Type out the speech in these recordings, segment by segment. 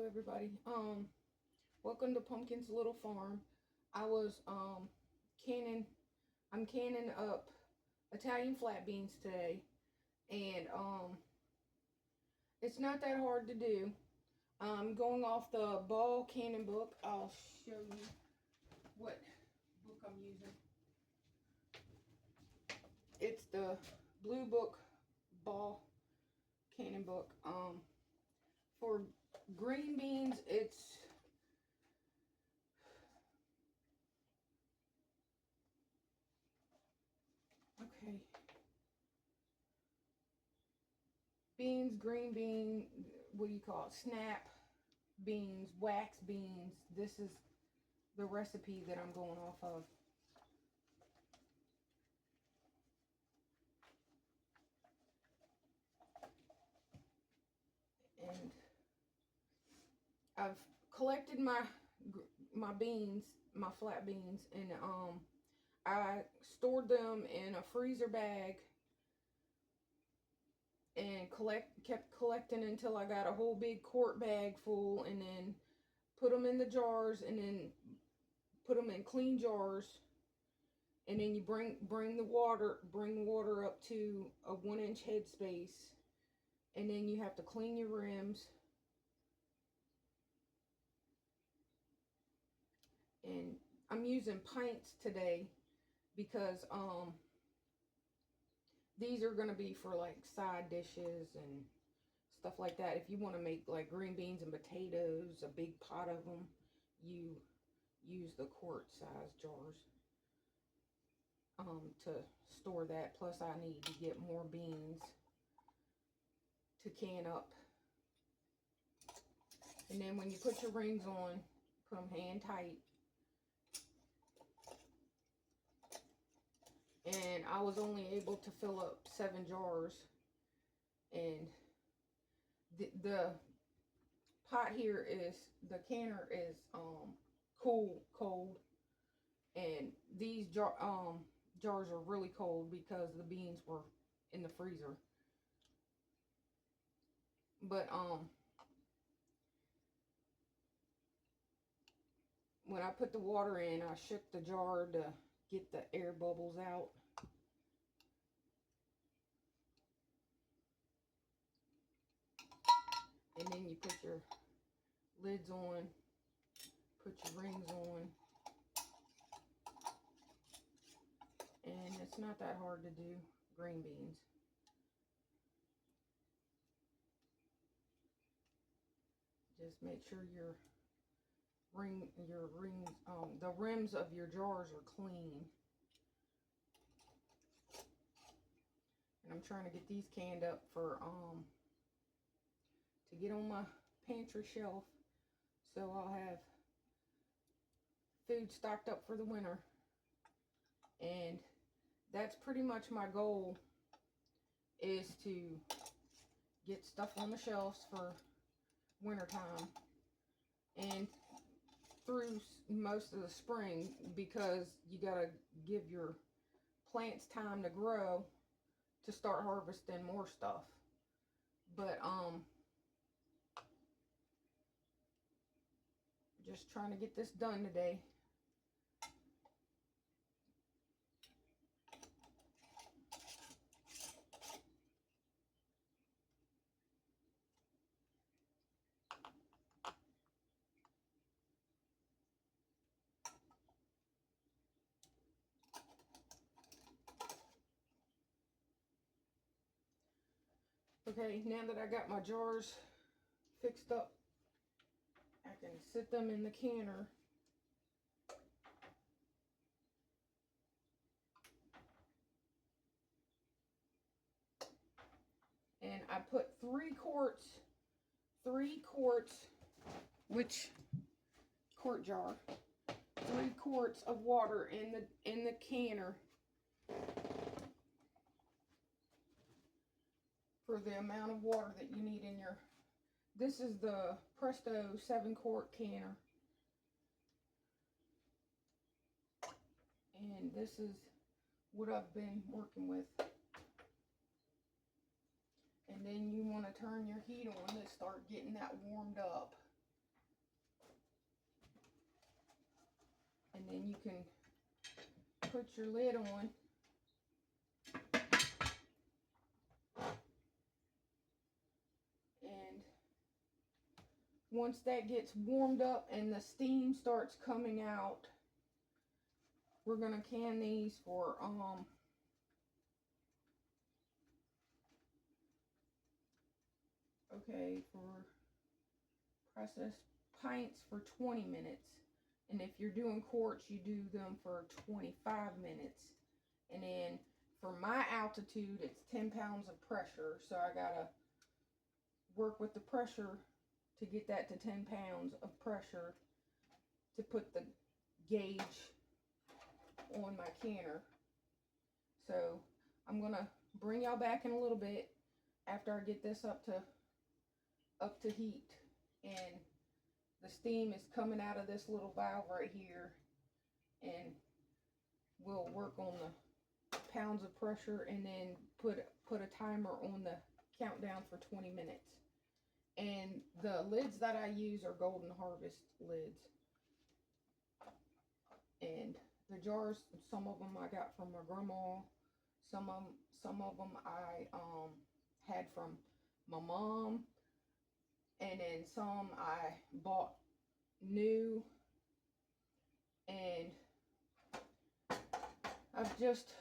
Hello everybody. Welcome to Pumpkin's Little Farm. I was canning I'm canning up Italian flat beans today, and it's not that hard to do. I'm going off the Ball Canning book. I'll show you what book I'm using. It's the Blue Book Ball Canning book. For green beans, it's okay. Beans, green bean, what do you call it? Snap beans, wax beans. This is the recipe that I'm going off of. And I've collected my beans, my flat beans, and I stored them in a freezer bag and kept collecting until I got a whole big quart bag full, and then put them in the jars, and then put them in clean jars, and then you bring the water up to a 1-inch headspace, and then you have to clean your rims. And I'm using pints today because these are going to be for like side dishes and stuff like that. If you want to make like green beans and potatoes, a big pot of them, you use the quart size jars to store that. Plus I need to get more beans to can up. And then when you put your rings on, put them hand tight. And I was only able to fill up 7 jars, and the pot here is, the canner is cold, and these jars are really cold because the beans were in the freezer. But when I put the water in, I shook the jar to get the air bubbles out. And then you put your lids on, put your rings on, and it's not that hard to do green beans. Just make sure your rings, the rims of your jars are clean. And I'm trying to get these canned up for to get on my pantry shelf, so I'll have food stocked up for the winter. And that's pretty much my goal, is to get stuff on the shelves for wintertime and through most of the spring, because you gotta give your plants time to grow to start harvesting more stuff. But just trying to get this done today. Okay, now that I got my jars fixed up, I can sit them in the canner. And I put 3 quarts, which quart jar, 3 quarts of water in the canner for the amount of water that you need in your. This is the Presto 7-quart canner, and this is what I've been working with. And then you want to turn your heat on to start getting that warmed up. then you can put your lid on. And once that gets warmed up and the steam starts coming out, we're going to can these for for processed pints for 20 minutes. And if you're doing quarts, you do them for 25 minutes. And then for my altitude, it's 10 pounds of pressure. So I gotta work with the pressure to get that to 10 pounds of pressure to put the gauge on my canner. So I'm gonna bring y'all back in a little bit after I get this up to heat, and the steam is coming out of this little valve right here, and we'll work on the pounds of pressure and then put a timer on the countdown for 20 minutes. And the lids that I use are Golden Harvest lids, and the jars, some of them I got from my grandma, some of them I had from my mom, and then some I bought new, and I've just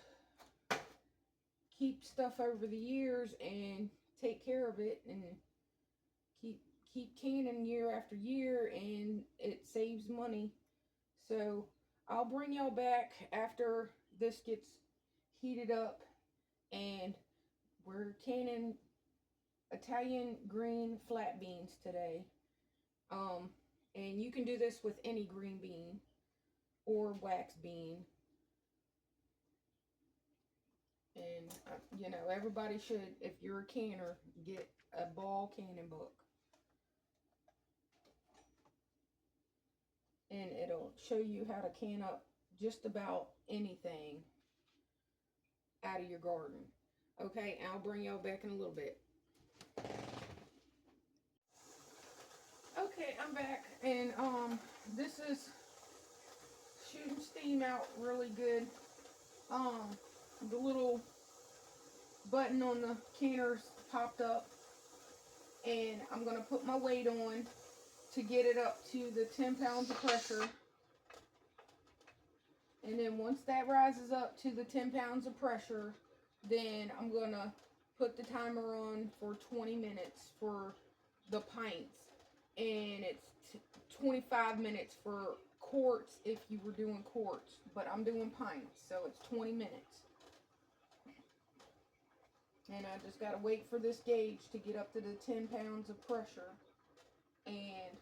keep stuff over the years and take care of it and keep canning year after year, and it saves money. So I'll bring y'all back after this gets heated up, and we're canning Italian green flat beans today. And you can do this with any green bean or wax bean. And you know, everybody should, if you're a canner, get a ball canning book. And it'll show you how to can up just about anything out of your garden. Okay, I'll bring y'all back in a little bit. Okay, I'm back, and this is shooting steam out really good. The little button on the canner's popped up, and I'm gonna put my weight on to get it up to the 10 pounds of pressure. And then once that rises up to the 10 pounds of pressure, then I'm gonna put the timer on for 20 minutes for the pints. And it's 25 minutes for quarts if you were doing quarts, but I'm doing pints, so it's 20 minutes. And I just gotta wait for this gauge to get up to the 10 pounds of pressure, and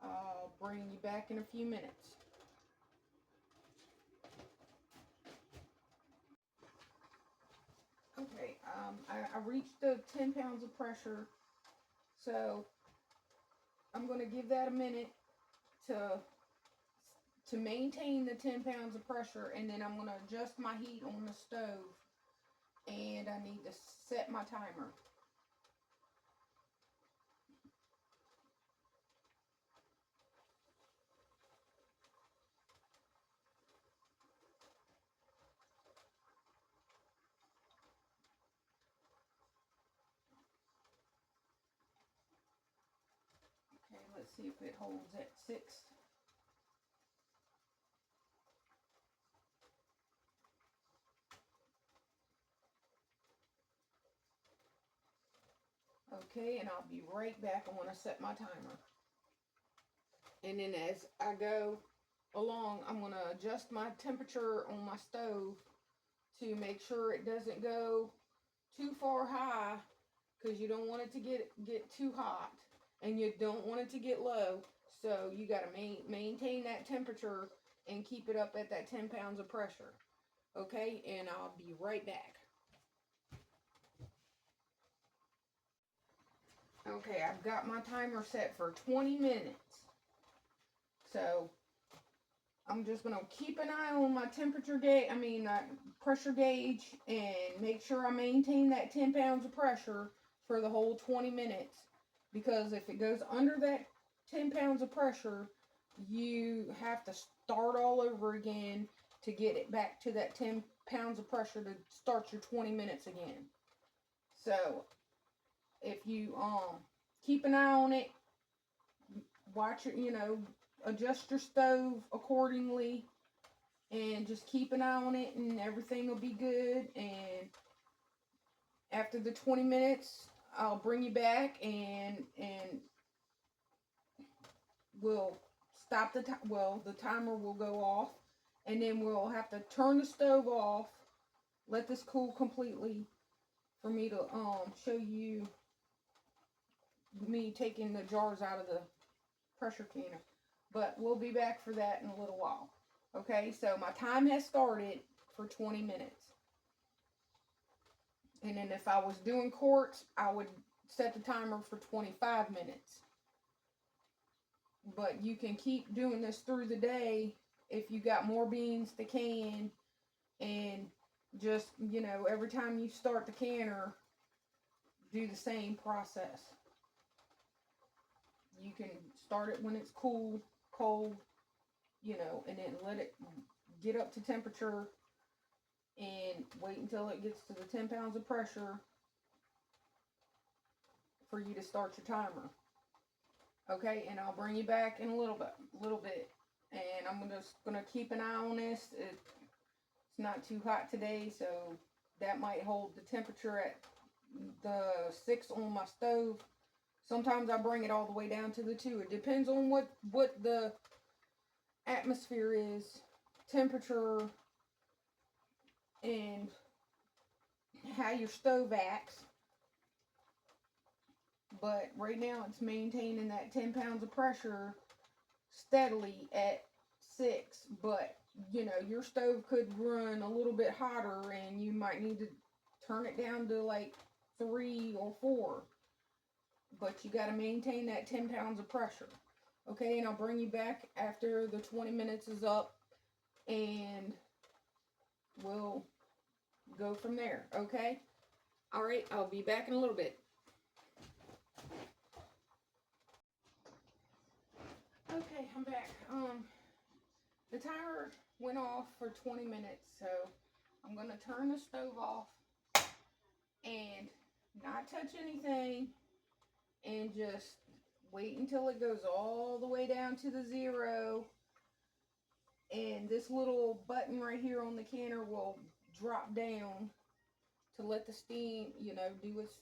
I'll bring you back in a few minutes. Okay, I reached the 10 pounds of pressure, so I'm going to give that a minute to maintain the 10 pounds of pressure, and then I'm going to adjust my heat on the stove, and I need to set my timer. Okay, let's see if it holds at 6. Okay, and I'll be right back. I want to set my timer. And then as I go along, I'm going to adjust my temperature on my stove to make sure it doesn't go too far high, because you don't want it to get too hot, and you don't want it to get low. So you got to maintain that temperature and keep it up at that 10 pounds of pressure. Okay, and I'll be right back. Okay, I've got my timer set for 20 minutes. So I'm just going to keep an eye on my pressure gauge, and make sure I maintain that 10 pounds of pressure for the whole 20 minutes. Because if it goes under that 10 pounds of pressure, you have to start all over again to get it back to that 10 pounds of pressure to start your 20 minutes again. So if you keep an eye on it, watch it, adjust your stove accordingly, and just keep an eye on it, and everything will be good. And after the 20 minutes, I'll bring you back, and we'll stop the time. Well, the timer will go off, and then we'll have to turn the stove off, let this cool completely for me to show you me taking the jars out of the pressure canner. But we'll be back for that in a little while. Okay, so my time has started for 20 minutes. And then if I was doing quarts, I would set the timer for 25 minutes. But you can keep doing this through the day if you got more beans to can, and just, every time you start the canner, do the same process. You can start it when it's cool, cold, and then let it get up to temperature and wait until it gets to the 10 pounds of pressure for you to start your timer. Okay, and I'll bring you back in a little bit. And I'm just gonna keep an eye on this. It's not too hot today, so that might hold the temperature at the 6 on my stove. Sometimes I bring it all the way down to the 2. It depends on what the atmosphere is, temperature, and how your stove acts. But right now it's maintaining that 10 pounds of pressure steadily at 6. But, your stove could run a little bit hotter, and you might need to turn it down to like 3 or 4. But you got to maintain that 10 pounds of pressure. Okay, and I'll bring you back after the 20 minutes is up, and we'll go from there. Okay? All right, I'll be back in a little bit. Okay, I'm back. The timer went off for 20 minutes, so I'm gonna turn the stove off and not touch anything, and just wait until it goes all the way down to the 0. And this little button right here on the canner will drop down to let the steam, do its,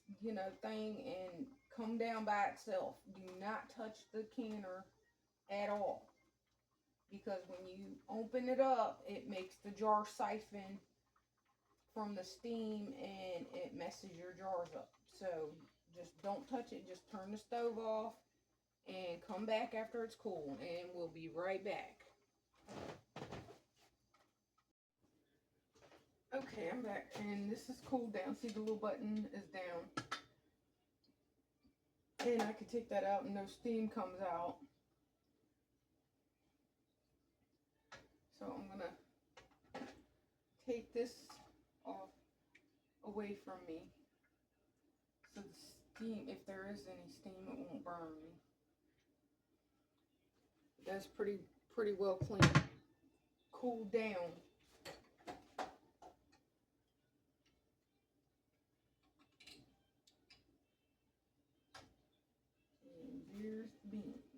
thing and come down by itself. Do not touch the canner at all, because when you open it up, it makes the jar siphon from the steam, and it messes your jars up. So just don't touch it. Just turn the stove off and come back after it's cool, and we'll be right back. Okay, I'm back, and this is cooled down. See, the little button is down, and I can take that out and no steam comes out. So I'm gonna take this off away from me, so the steam, if there is any steam, it won't burn me. That's pretty well clean, cooled down. And here's the beans.